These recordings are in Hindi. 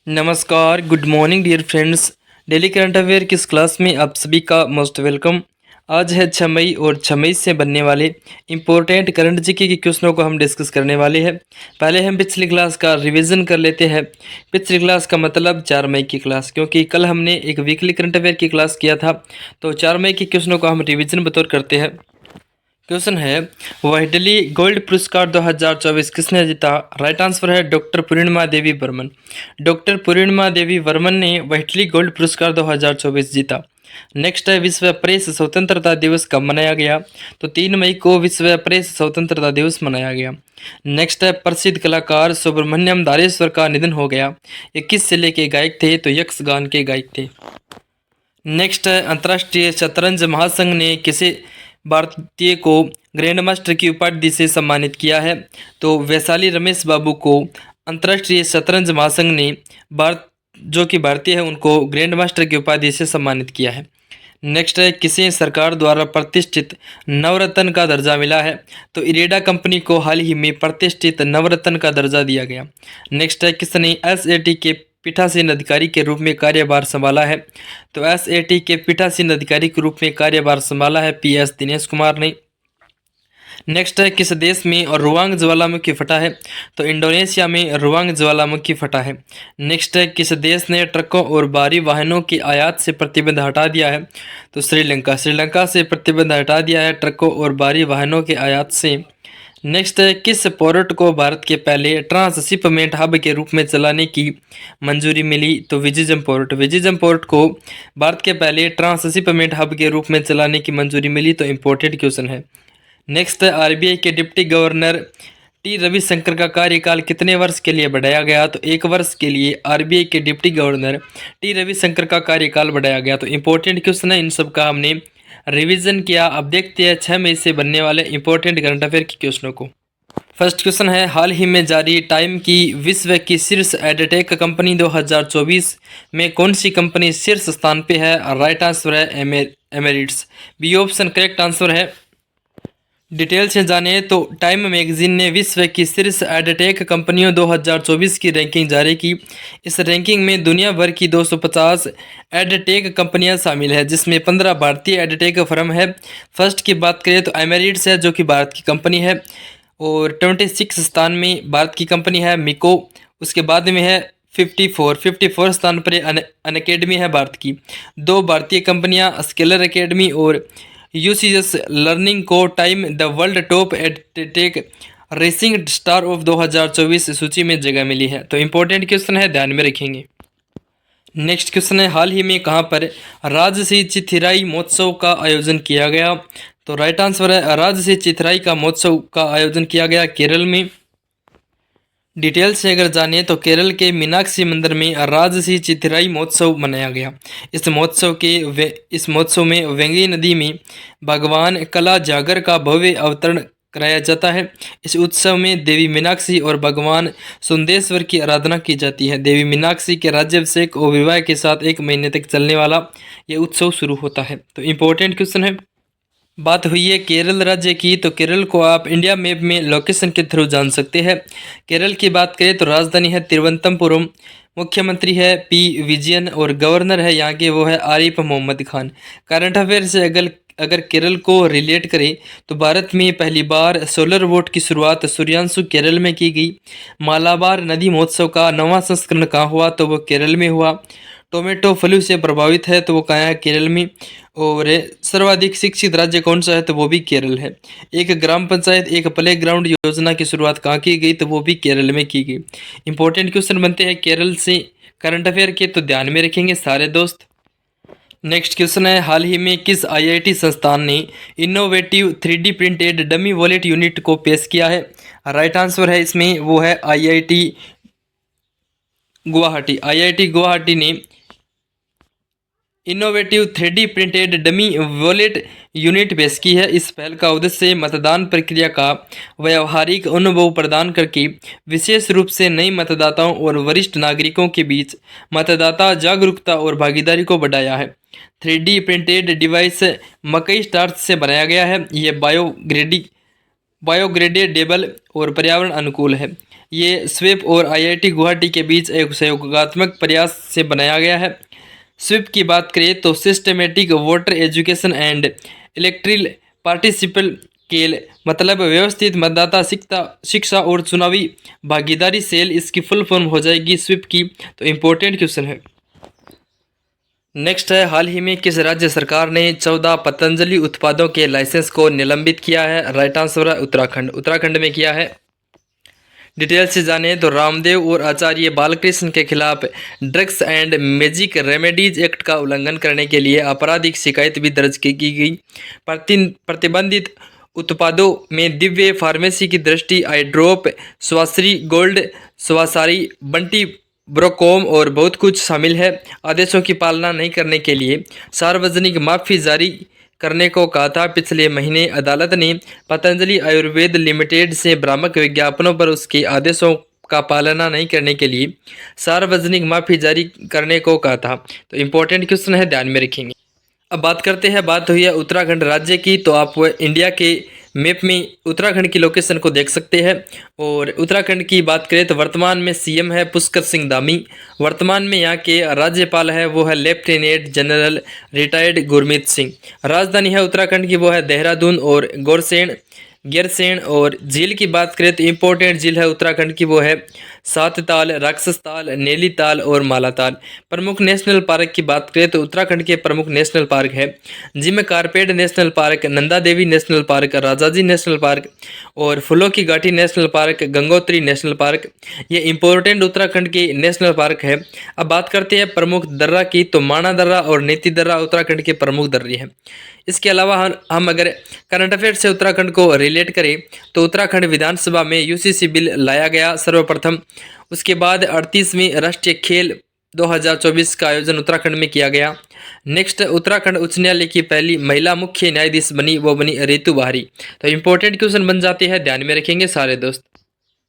नमस्कार, good morning dear friends. Daily current affair की इस क्लास में आप सभी का मोस्ट वेलकम। आज है 6 मई और 6 मई से बनने वाले इम्पोर्टेंट करंट जीके के क्वेश्चनों को हम डिस्कस करने वाले हैं। पहले हम पिछली क्लास का रिवीजन कर लेते हैं। पिछली क्लास का मतलब 4 मई की क्लास, क्योंकि कल हमने एक वीकली करंट अफेयर की क्लास किया था, तो 4 मई के क्वेश्चनों को हम रिवीजन बतौर करते हैं। क्वेश्चन है, वाइडली गोल्ड पुरस्कार 2024 किसने जीता? राइट आंसर है डॉक्टर पूर्णिमा देवी बर्मन। डॉक्टर पूर्णिमा देवी वर्मन ने वाइडली गोल्ड पुरस्कार 2024 जीता। नेक्स्ट है, विश्व प्रेस स्वतंत्रता दिवस कब मनाया गया? तो 3 मई को विश्व प्रेस स्वतंत्रता दिवस मनाया गया। नेक्स्ट है, प्रसिद्ध कलाकार सुब्रमण्यम धारेश्वर का निधन हो गया। ये किस जिले के गायक थे? तो यक्षगान के गायक थे। नेक्स्ट है, अंतर्राष्ट्रीय शतरंज महासंघ ने किसे भारतीय को ग्रैंड मास्टर की उपाधि से सम्मानित किया है? तो वैशाली रमेश बाबू को अंतर्राष्ट्रीय शतरंज महासंघ ने भारत जो कि भारतीय है उनको ग्रैंड मास्टर की उपाधि से सम्मानित किया है। नेक्स्ट है, किसे सरकार द्वारा प्रतिष्ठित नवरत्न का दर्जा मिला है? तो इरेडा कंपनी को हाल ही में प्रतिष्ठित नवरत्न का दर्जा दिया गया। नेक्स्ट है, किसने एसएटी के पीठासीन अधिकारी के रूप में कार्यभार संभाला है? तो एसएटी के पीठासीन अधिकारी के रूप में कार्यभार संभाला है पीएस दिनेश कुमार ने। नेक्स्ट है, किस देश में रुवांग ज्वालामुखी फटा है? तो इंडोनेशिया में रुवांग ज्वालामुखी फटा है। नेक्स्ट है, किस देश ने ट्रकों और भारी वाहनों की आयात से प्रतिबंध हटा दिया है? तो श्रीलंका। श्रीलंका से प्रतिबंध हटा दिया है ट्रकों और भारी वाहनों के आयात से। नेक्स्ट है, किस पोर्ट को भारत के पहले ट्रांसशिपमेंट हब के रूप में चलाने की मंजूरी मिली? तो विजिजम पोर्ट। विजिजम पोर्ट को भारत के पहले ट्रांसशिपमेंट हब के रूप में चलाने की मंजूरी मिली। तो इम्पोर्टेंट क्वेश्चन है। नेक्स्ट है, आरबीआई के डिप्टी गवर्नर टी रविशंकर का कार्यकाल कितने वर्ष के लिए बढ़ाया गया? तो 1 वर्ष के लिए आरबीआई के डिप्टी गवर्नर टी रविशंकर का कार्यकाल बढ़ाया गया। तो इम्पोर्टेंट क्वेश्चन है, इन सब का हमने रिवीजन किया। अब देखते हैं 6 मई से बनने वाले इंपॉर्टेंट करंट अफेयर के क्वेश्चनों को। फर्स्ट क्वेश्चन है, हाल ही में जारी टाइम की विश्व की शीर्ष एडटेक कंपनी 2024 में कौन सी कंपनी शीर्ष स्थान पे है? राइट आंसर है emeritus. B option correct answer है। डिटेल से जाने तो टाइम मैगजीन ने विश्व की शीर्ष एडटेक कंपनियों 2024 की रैंकिंग जारी की। इस रैंकिंग में दुनिया भर की 250 एडटेक कंपनियां शामिल है, जिसमें 15 भारतीय एडटेक फर्म है। फर्स्ट की बात करें तो एमेरिट्स है, जो कि भारत की कंपनी है, और 26 स्थान में भारत की कंपनी है मिको। उसके बाद में है 54 स्थान पर अनअकैडमी है भारत की। 2 भारतीय कंपनियां स्केलर एकेडमी और यूसीएस लर्निंग को time the world top edtech racing star of 2024 सूची में जगह मिली है। तो इम्पोर्टेंट क्वेश्चन है, ध्यान में रखेंगे। नेक्स्ट क्वेश्चन है, हाल ही में कहाँ पर राजसी चिथिराई महोत्सव का आयोजन किया गया? तो राइट आंसर है, राजसी चिथिराई का महोत्सव का आयोजन किया गया केरल में। डिटेल से अगर जाने तो केरल के मीनाक्षी मंदिर में राजसी चिथिराई महोत्सव मनाया गया। इस महोत्सव में वेंगी नदी में भगवान कला जागर का भव्य अवतरण कराया जाता है। इस उत्सव में देवी मीनाक्षी और भगवान सुंदेश्वर की आराधना की जाती है। देवी मीनाक्षी के राज्याभिषेक और विवाह के साथ 1 महीने तक चलने वाला यह उत्सव शुरू होता है। तो इम्पोर्टेंट क्वेश्चन है। बात हुई है केरल राज्य की, तो केरल को आप इंडिया मैप में लोकेशन के थ्रू जान सकते हैं। केरल की बात करें तो राजधानी है तिरुवनंतपुरम, मुख्यमंत्री है पी विजयन और गवर्नर है यहाँ के वो है आरिफ मोहम्मद खान। करंट अफेयर से अगर केरल को रिलेट करें तो भारत में पहली बार सोलर बोट की शुरुआत सूर्यांशु केरल में की गई। मालाबार नदी महोत्सव का 9वां संस्करण कहाँ हुआ? तो वो केरल में हुआ। टोमेटो फ्लू से प्रभावित है तो वो कहाँ है? केरल में। और सर्वाधिक शिक्षित राज्य कौन सा है? तो वो भी केरल है। एक ग्राम पंचायत एक प्ले ग्राउंड योजना की शुरुआत कहाँ की गई? तो वो भी केरल में की गई। इंपॉर्टेंट क्वेश्चन बनते हैं केरल से करंट अफेयर के, तो ध्यान में रखेंगे सारे दोस्त। नेक्स्ट क्वेश्चन है, हाल ही में किस आईआईटी संस्थान ने innovative 3D printed dummy wallet unit को पेश किया है? राइट आंसर है इसमें वो है आईआईटी गुवाहाटी। आईआईटी गुवाहाटी ने innovative 3D printed dummy wallet unit पेश की है। इस पहल का उद्देश्य मतदान प्रक्रिया का व्यावहारिक अनुभव प्रदान करके विशेष रूप से नए मतदाताओं और वरिष्ठ नागरिकों के बीच मतदाता जागरूकता और भागीदारी को बढ़ाया है। 3D प्रिंटेड डिवाइस मकई स्टार्च से बनाया गया है। यह बायोग्रेडेबल और पर्यावरण अनुकूल है। ये स्वेप और आईआईटी गुवाहाटी के बीच एक सहयोगात्मक प्रयास से बनाया गया है। स्विप की बात करें तो systematic voter education and electoral participation के मतलब व्यवस्थित मतदाता शिक्षा और चुनावी भागीदारी सेल इसकी फुल फॉर्म हो जाएगी स्विप की। तो इम्पोर्टेंट क्वेश्चन है। नेक्स्ट है, हाल ही में किस राज्य सरकार ने 14 पतंजलि उत्पादों के लाइसेंस को निलंबित किया है? राइट आंसर है उत्तराखंड। उत्तराखंड में किया है। डिटेल से जाने तो रामदेव और आचार्य बालकृष्ण के खिलाफ drugs and magic remedies act का उल्लंघन करने के लिए आपराधिक शिकायत भी दर्ज की गई। प्रतिबंधित उत्पादों में दिव्य फार्मेसी की दृष्टि, आई ड्रॉप, स्वाश्री गोल्ड, स्वासारी, बंटी ब्रोकोम और बहुत कुछ शामिल है। आदेशों की पालना नहीं करने के लिए सार्वजनिक माफी जारी करने को कहा था। पिछले महीने अदालत ने पतंजलि आयुर्वेद लिमिटेड से भ्रामक विज्ञापनों पर उसके आदेशों का पालना नहीं करने के लिए सार्वजनिक माफी जारी करने को कहा था। तो इम्पोर्टेंट क्वेश्चन है, ध्यान में रखेंगे। अब बात करते हैं, बात हुई है उत्तराखंड राज्य की, तो आप इंडिया के मैप में उत्तराखंड की लोकेशन को देख सकते हैं। और उत्तराखंड की बात करें तो वर्तमान में सीएम है पुष्कर सिंह धामी। वर्तमान में यहाँ के राज्यपाल है वो है lieutenant general retired Gurmeet Singh. राजधानी है उत्तराखंड की वो है देहरादून और गैरसैंण। और झील की बात करें तो इम्पोर्टेंट झील है उत्तराखंड की वो है सातताल, राक्षसताल, नैलीताल और मालाताल। प्रमुख नेशनल पार्क की बात करें तो उत्तराखंड के प्रमुख नेशनल पार्क है जिनमें Corbett national park, Nanda Devi national park, Rajaji national park और फूलों की घाटी national park, Gangotri national park. ये इंपॉर्टेंट उत्तराखंड के नेशनल पार्क है। अब बात करते हैं प्रमुख दर्रा की, तो माना दर्रा और नीति दर्रा उत्तराखंड के प्रमुख दर्रे हैं। इसके अलावा हम अगर करंट अफेयर से उत्तराखंड को रिलेट करें तो उत्तराखंड विधानसभा में यूसीसी बिल लाया गया सर्वप्रथम। उसके बाद 38वीं राष्ट्रीय खेल 2024 का आयोजन उत्तराखंड में किया गया। नेक्स्ट, उत्तराखंड उच्च न्यायालय की पहली महिला मुख्य न्यायाधीश बनी, वो बनी रितु बाहरी। तो इंपॉर्टेंट क्वेश्चन बन जाते हैं, ध्यान में रखेंगे सारे दोस्त।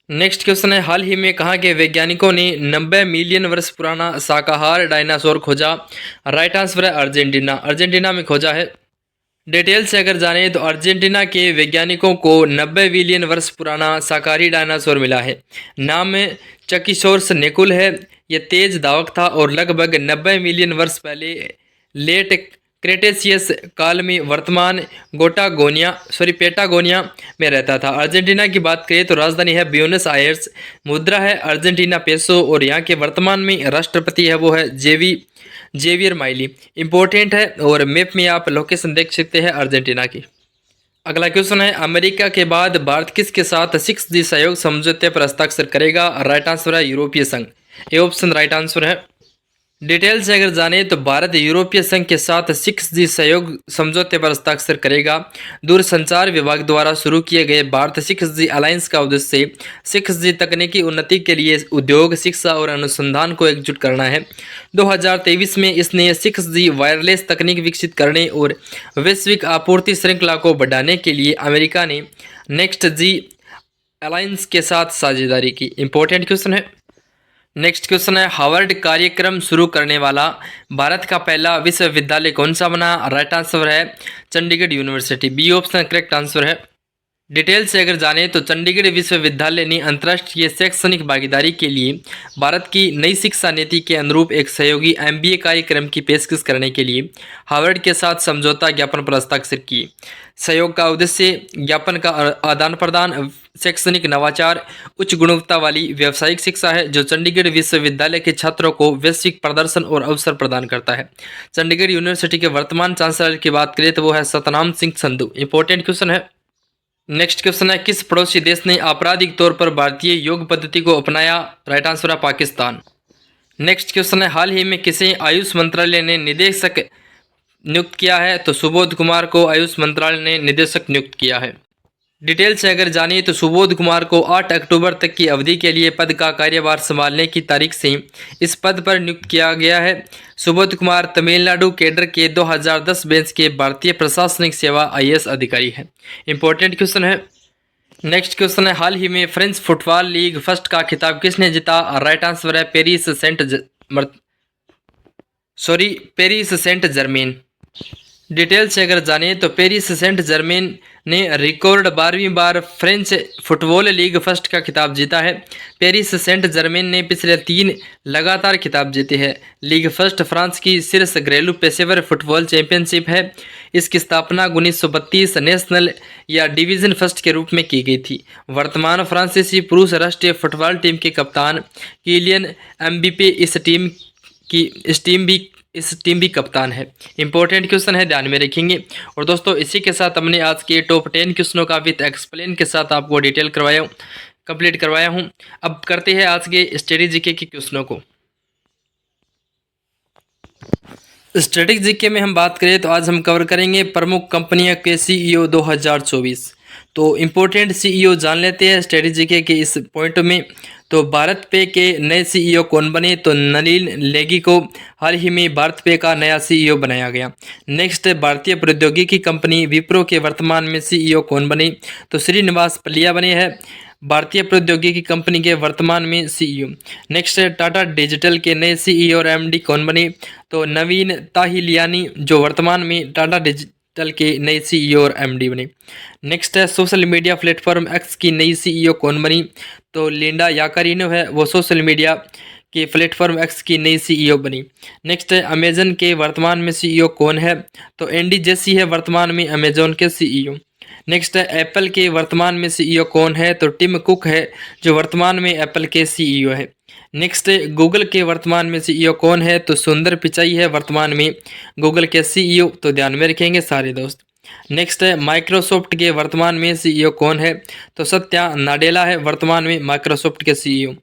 नेक्स्ट क्वेश्चन है, हाल ही में कहाँ के वैज्ञानिकों ने 90 मिलियन वर्ष पुराना शाकाहार डायनासोर खोजा? राइट आंसर है अर्जेंटीना। अर्जेंटीना में खोजा है। डिटेल से अगर जाने तो अर्जेंटीना के वैज्ञानिकों को 90 बिलियन वर्ष पुराना शाकाहारी डायनासोर मिला है। नाम चकिसोर्स नेकुल है। यह तेज धावक था और लगभग 90 मिलियन वर्ष पहले लेट क्रेटेशियस काल में वर्तमान पेटागोनिया में रहता था। अर्जेंटीना की बात करें तो राजधानी है ब्यूनस आयर्स। मुद्रा है अर्जेंटीना पेसो और यहाँ के वर्तमान में राष्ट्रपति है वो है जेवियर माइली। इंपॉर्टेंट है और मैप में आप लोकेशन देख सकते हैं अर्जेंटीना की। अगला क्वेश्चन है, अमेरिका के बाद भारत किसके साथ 6G सहयोग समझौते पर हस्ताक्षर करेगा? राइट आंसर है यूरोपीय संघ। ये ऑप्शन राइट आंसर है। डिटेल से अगर जाने तो भारत यूरोपीय संघ के साथ 6G सहयोग समझौते पर हस्ताक्षर करेगा। दूरसंचार विभाग द्वारा शुरू किए गए भारत 6G अलायंस का उद्देश्य 6G तकनीकी उन्नति के लिए उद्योग, शिक्षा और अनुसंधान को एकजुट करना है। 2023 में इसने 6G वायरलेस तकनीक विकसित करने और वैश्विक आपूर्ति श्रृंखला को बढ़ाने के लिए अमेरिका ने नेक्स्ट जी अलायंस के साथ साझेदारी की। इंपॉर्टेंट क्वेश्चन है। नेक्स्ट क्वेश्चन है, हार्वर्ड कार्यक्रम शुरू करने वाला भारत का पहला विश्वविद्यालय कौन सा बना? राइट आंसर है Chandigarh university. B option correct answer है। डिटेल से अगर जाने तो चंडीगढ़ विश्वविद्यालय ने अंतर्राष्ट्रीय शैक्षणिक भागीदारी के लिए भारत की नई शिक्षा नीति के अनुरूप एक सहयोगी MBA कार्यक्रम की पेशकश करने के लिए हार्वर्ड के साथ समझौता ज्ञापन पर हस्ताक्षर किए। सहयोग का उद्देश्य ज्ञापन का आदान प्रदान, शैक्षणिक नवाचार, उच्च गुणवत्ता वाली व्यावसायिक शिक्षा है जो चंडीगढ़ विश्वविद्यालय के छात्रों को वैश्विक प्रदर्शन और अवसर प्रदान करता है। चंडीगढ़ यूनिवर्सिटी के वर्तमान चांसलर की बात करें तो वो है सतनाम सिंह संधू। इंपॉर्टेंट क्वेश्चन है। नेक्स्ट क्वेश्चन है, किस पड़ोसी देश ने आपराधिक तौर पर भारतीय योग पद्धति को अपनाया? राइट आंसर है पाकिस्तान। नेक्स्ट क्वेश्चन है, हाल ही में किसे आयुष मंत्रालय ने निदेशक नियुक्त किया है? तो सुबोध कुमार को आयुष मंत्रालय ने निदेशक नियुक्त किया है। डिटेल से अगर जानिए तो सुबोध कुमार को 8 अक्टूबर तक की अवधि के लिए पद का कार्यभार संभालने की तारीख से इस पद पर नियुक्त किया गया है। सुबोध कुमार तमिलनाडु कैडर के 2010 बैच के भारतीय प्रशासनिक सेवा IAS अधिकारी है। इंपॉर्टेंट क्वेश्चन है। नेक्स्ट क्वेश्चन है, हाल ही में फ्रेंच फुटबॉल लीग फर्स्ट का खिताब किसने जीता? राइट आंसर है पेरिस सेंट जर्मेन। डिटेल से अगर जाने तो पेरिस सेंट जर्मेन ने रिकॉर्ड 12वीं बार फ्रेंच फुटबॉल लीग फर्स्ट का खिताब जीता है। पेरिस सेंट जर्मेन ने पिछले 3 लगातार खिताब जीते हैं। लीग फर्स्ट फ्रांस की शीर्ष घरेलू पेशेवर फुटबॉल चैंपियनशिप है। इसकी स्थापना 1932 नेशनल या डिवीजन फर्स्ट के रूप में की गई थी। वर्तमान फ्रांसीसी पुरुष राष्ट्रीय फुटबॉल टीम के कप्तान किलियन एम्बाप्पे इस टीम भी कप्तान है। इंपॉर्टेंट क्वेश्चन है, ध्यान में रखेंगे। और दोस्तों इसी के साथ हमने आज के टॉप 10 क्वेश्चनों का विद एक्सप्लेन के साथ आपको डिटेल कंप्लीट करवाया हूं। अब करते हैं आज के स्टडी जीके के क्वेश्चनों को। स्टडी जीके में हम बात करें तो आज हम कवर करेंगे प्रमुख कंपनियों के सीईओ 2024। तो इम्पोर्टेंट सीईओ जान लेते हैं स्टडी जीके के इस पॉइंट में। तो भारत पे के नए सीईओ कौन बने? तो नलिन नेगी को हाल ही में भारत पे का नया सीईओ बनाया गया। नेक्स्ट, भारतीय प्रौद्योगिकी कंपनी विप्रो के वर्तमान में सीईओ कौन बने? तो श्रीनिवास पलिया बने हैं भारतीय प्रौद्योगिकी कंपनी के वर्तमान में सीईओ। नेक्स्ट, टाटा डिजिटल के नए सीईओ और एमडी कौन बने? तो नवीन ताहिलियानी जो वर्तमान में टाटा डिजिटल के नए सीईओ और एमडी बने। नेक्स्ट है सोशल मीडिया प्लेटफॉर्म एक्स की नई सीईओ कौन बनी? तो लिंडा याकारिनो है, वो सोशल मीडिया के प्लेटफॉर्म एक्स की नई सीईओ बनी। नेक्स्ट है अमेजन के वर्तमान में सीईओ कौन है? तो एंडी जेसी है वर्तमान में अमेजोन के सीईओ। नेक्स्ट है एप्पल के वर्तमान में सीईओ कौन है? तो टिम कुक है जो वर्तमान में एप्पल के सीईओ है। नेक्स्ट गूगल के वर्तमान में सीईओ कौन है? तो सुंदर पिचाई है वर्तमान में गूगल के सीईओ। तो ध्यान में रखेंगे सारे दोस्त। नेक्स्ट है माइक्रोसॉफ्ट के वर्तमान में सीईओ कौन है? तो सत्या नाडेला है वर्तमान में माइक्रोसॉफ्ट के सीईओ।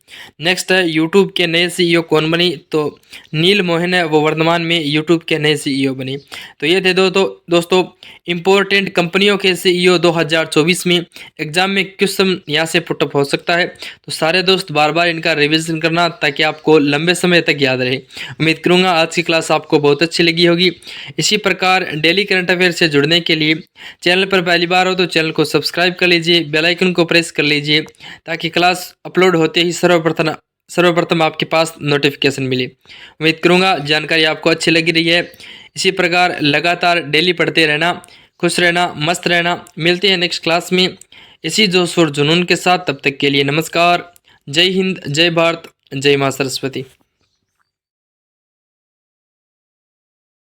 नेक्स्ट है यूट्यूब के नए सीईओ कौन बनी? तो नील मोहन है, वो वर्तमान में यूट्यूब के नए सीईओ बने। तो ये थे दोस्तों इंपॉर्टेंट कंपनियों के सीईओ 2024 में। एग्जाम में क्वेश्चन यहाँ से पुटअप हो सकता है, तो सारे दोस्त बार बार इनका रिविजन करना ताकि आपको लंबे समय तक याद रहे। उम्मीद करूँगा आज की क्लास आपको बहुत अच्छी लगी होगी। इसी प्रकार डेली करंट अफेयर से जुड़ने के लिए चैनल पर पहली बार हो तो चैनल को सब्सक्राइब कर लीजिए, बेल आइकन को प्रेस कर लीजिए ताकि क्लास अपलोड होते ही सर्वप्रथम आपके पास नोटिफिकेशन मिले। उम्मीद करूँगा जानकारी आपको अच्छी लगी रही है। इसी प्रकार लगातार डेली पढ़ते रहना, खुश रहना, मस्त रहना। मिलते हैं नेक्स्ट क्लास में इसी जोश और जुनून के साथ। तब तक के लिए नमस्कार। जय हिंद, जय भारत, जय माँ सरस्वती।